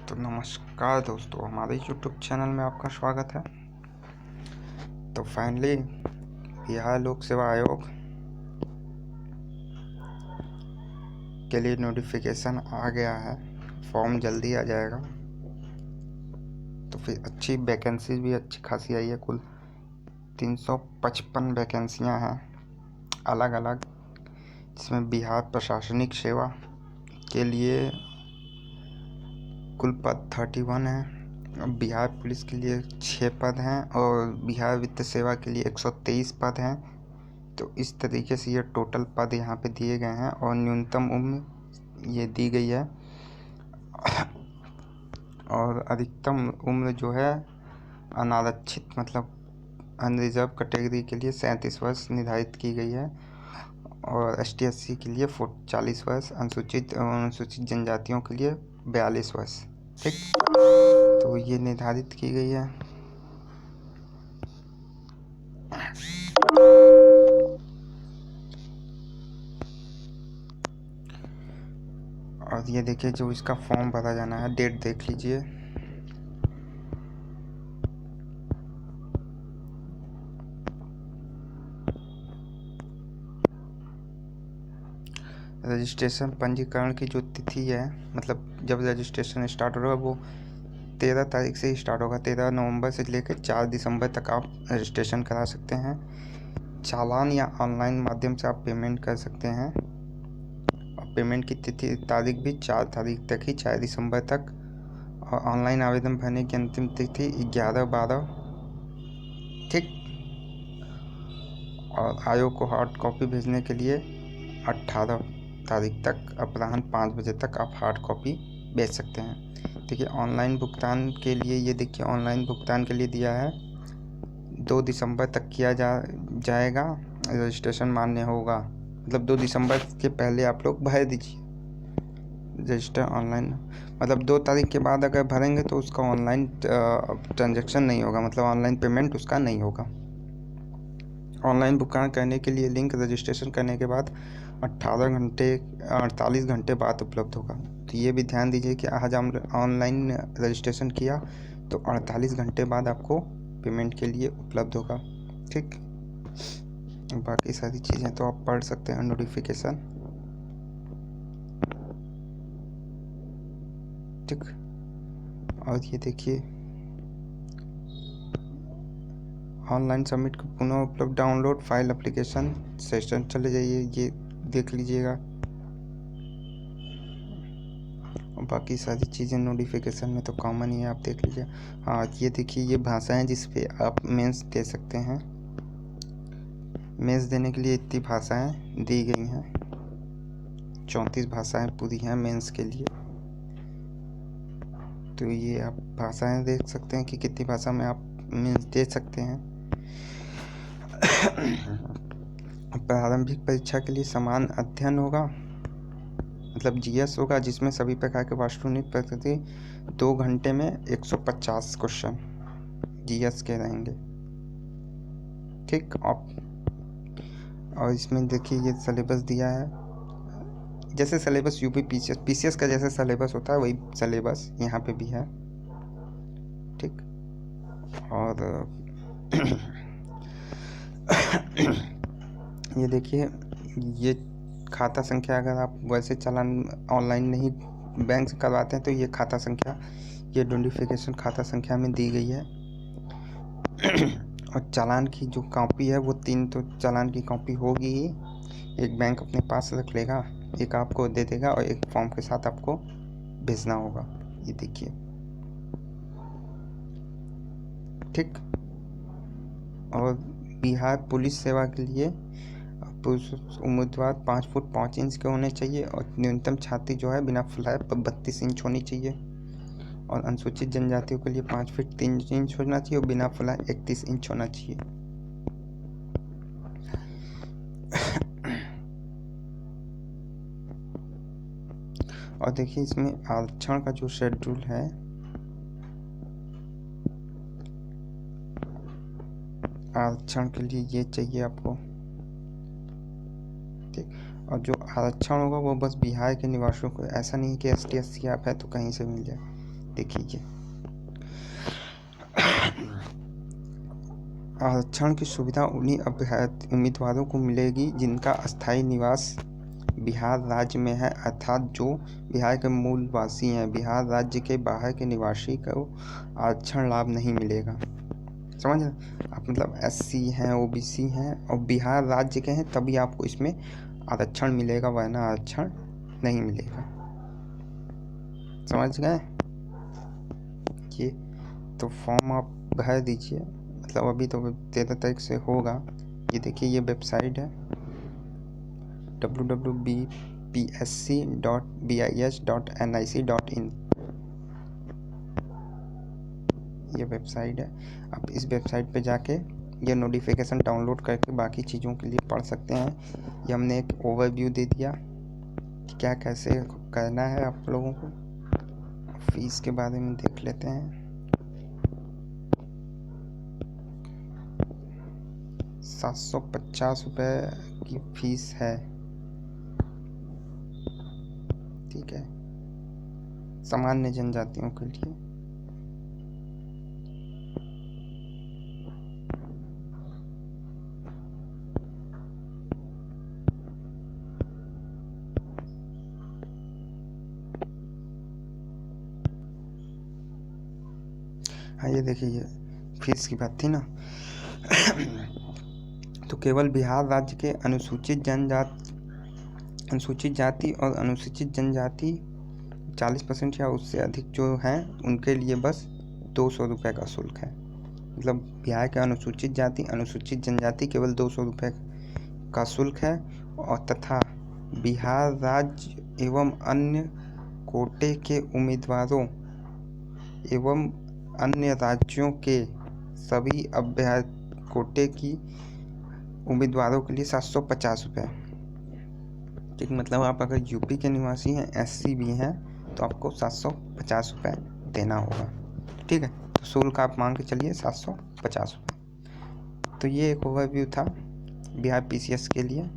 तो नमस्कार दोस्तों, हमारे यूट्यूब चैनल में आपका स्वागत है। तो फाइनली बिहार लोक सेवा आयोग के लिए नोटिफिकेशन आ गया है। फॉर्म जल्दी आ जाएगा। तो फिर अच्छी वैकेंसी भी अच्छी खासी आई है। कुल 355 वैकेंसियाँ हैं अलग अलग, जिसमें बिहार प्रशासनिक सेवा के लिए कुल पद 31 हैं, बिहार पुलिस के लिए 6 पद हैं और बिहार वित्त सेवा के लिए 123 पद हैं। तो इस तरीके से ये टोटल पद यहाँ पे दिए गए हैं और न्यूनतम उम्र ये दी गई है और अधिकतम उम्र जो है अनारक्षित मतलब अनरिजर्व कैटेगरी के लिए 37 वर्ष निर्धारित की गई है और ST SC के लिए 40 वर्ष, अनुसूचित जनजातियों के लिए 42 वर्ष। ठीक, तो ये निर्धारित की गई है। और ये देखिए, जो इसका फॉर्म भरा जाना है, डेट देख लीजिए। रजिस्ट्रेशन पंजीकरण की जो तिथि है, मतलब जब रजिस्ट्रेशन स्टार्ट होगा वो 13 तारीख से ही स्टार्ट होगा। 13 नवंबर से लेकर 4 दिसंबर तक आप रजिस्ट्रेशन करा सकते हैं। चालान या ऑनलाइन माध्यम से आप पेमेंट कर सकते हैं और पेमेंट की तिथि तारीख भी 4 तारीख तक ही, 4 दिसंबर तक। और ऑनलाइन आवेदन भरने की अंतिम तिथि 11/12। ठीक, और आयोग को हार्ड कॉपी भेजने के लिए 18 तारीख तक अपराह्न 5 बजे तक आप हार्ड कॉपी भेज सकते हैं। देखिए, ऑनलाइन भुगतान के लिए ये देखिए, ऑनलाइन भुगतान के लिए दिया है 2 दिसंबर तक किया जाएगा। रजिस्ट्रेशन मान्य होगा, मतलब 2 दिसंबर के पहले आप लोग भर दीजिए रजिस्टर ऑनलाइन। मतलब 2 तारीख के बाद अगर भरेंगे तो उसका ऑनलाइन ट्रांजैक्शन नहीं होगा, मतलब ऑनलाइन पेमेंट उसका नहीं होगा। ऑनलाइन भुगतान करने के लिए लिंक रजिस्ट्रेशन करने के बाद 48 घंटे बाद उपलब्ध होगा। तो ये भी ध्यान दीजिए कि आज हम ऑनलाइन रजिस्ट्रेशन किया तो 48 घंटे बाद आपको पेमेंट के लिए उपलब्ध होगा। ठीक, बाकी सारी चीज़ें तो आप पढ़ सकते हैं नोटिफिकेशन। ठीक, और ये देखिए, ऑनलाइन सबमिट को पुनः उपलब्ध डाउनलोड फाइल एप्लीकेशन सेशन चले जाइए, ये देख लीजिएगा। और बाकी सारी चीज़ें नोटिफिकेशन में तो कॉमन ही है, आप देख लीजिए। हाँ, ये देखिए, ये भाषाएं जिस पे आप मेंस दे सकते हैं। मेंस देने के लिए इतनी भाषाएं दी गई हैं, 34 भाषाएं पूरी हैं मेंस के लिए। तो ये आप भाषाएं देख सकते हैं कि कितनी भाषा में आप मेंस दे सकते हैं। प्रारंभिक परीक्षा के लिए समान अध्ययन होगा, मतलब GS होगा, जिसमें सभी प्रकार के वास्तुनिक प्रकृति 2 घंटे में 150 क्वेश्चन GS के रहेंगे। ठीक, और इसमें देखिए, ये सिलेबस दिया है, जैसे सिलेबस UP PCS का जैसे सिलेबस होता है वही सिलेबस यहाँ पे भी है। ठीक, और ये देखिए, ये खाता संख्या, अगर आप वैसे चालान ऑनलाइन नहीं बैंक से करवाते हैं तो ये खाता संख्या, ये नोटिफिकेशन खाता संख्या में दी गई है। और चालान की जो कॉपी है वो 3 तो चालान की कॉपी होगी ही। एक बैंक अपने पास रख लेगा, एक आपको दे देगा और एक फॉर्म के साथ आपको भेजना होगा। ये देखिए, ठीक। और बिहार पुलिस सेवा के लिए पुरुष उम्मीदवार 5 फुट 5 इंच के होने चाहिए और न्यूनतम छाती जो है बिना फ्लैप 32 इंच होनी चाहिए। और अनुसूचित जनजातियों के लिए 5 फीट 3 इंच होना चाहिए और बिना फ्लैप 31 इंच होना चाहिए। और देखिए, इसमें आरक्षण का जो शेड्यूल है, आरक्षण के लिए ये चाहिए आपको। ठीक, और जो आरक्षण होगा वो बस बिहार के निवासियों को, ऐसा नहीं कि ST SC आप है तो कहीं से मिल जाए। देखिए ये आरक्षण की सुविधा उन्हीं अभ्यर्थी उम्मीदवारों को मिलेगी जिनका अस्थायी निवास बिहार राज्य में है, अर्थात जो बिहार के मूल वासी हैं। बिहार राज्य के बाहर के निवासी को आरक्षण लाभ नहीं मिलेगा। समझ आप, मतलब SC हैं, OBC हैं और बिहार राज्य के हैं तभी आपको इसमें आरक्षण मिलेगा, वरना आरक्षण नहीं मिलेगा। समझ गए? ये तो फॉर्म आप भर दीजिए, मतलब अभी तो 13 तारीख से होगा। ये देखिए ये वेबसाइट है www.bpsc.bis.nic.in, ये वेबसाइट है। आप इस वेबसाइट पे जाके ये नोटिफिकेशन डाउनलोड करके बाकी चीज़ों के लिए पढ़ सकते हैं। ये हमने एक ओवरव्यू दे दिया कि क्या कैसे करना है आप लोगों को। फीस के बारे में देख लेते हैं। 750 रुपये की फीस है, ठीक है, सामान्य जनजातियों के लिए। हाँ ये देखिए ये फीस की बात थी ना। तो केवल बिहार राज्य के अनुसूचित जाति और अनुसूचित जनजाति 40% या उससे अधिक जो हैं उनके लिए बस 200 रुपये का शुल्क है। मतलब बिहार के अनुसूचित जाति अनुसूचित जनजाति केवल 200 रुपये का शुल्क है। और तथा बिहार राज्य एवं अन्य कोटे के उम्मीदवारों एवं अन्य राज्यों के सभी अभ्यर्थी कोटे की उम्मीदवारों के लिए 750 रुपये। ठीक, मतलब आप अगर यूपी के निवासी हैं, SC भी हैं, तो आपको 750 रुपये देना होगा। ठीक है, तो शुल्क आप मान के चलिए 750 रुपये। तो ये एक ओवरव्यू था बिहार PCS के लिए।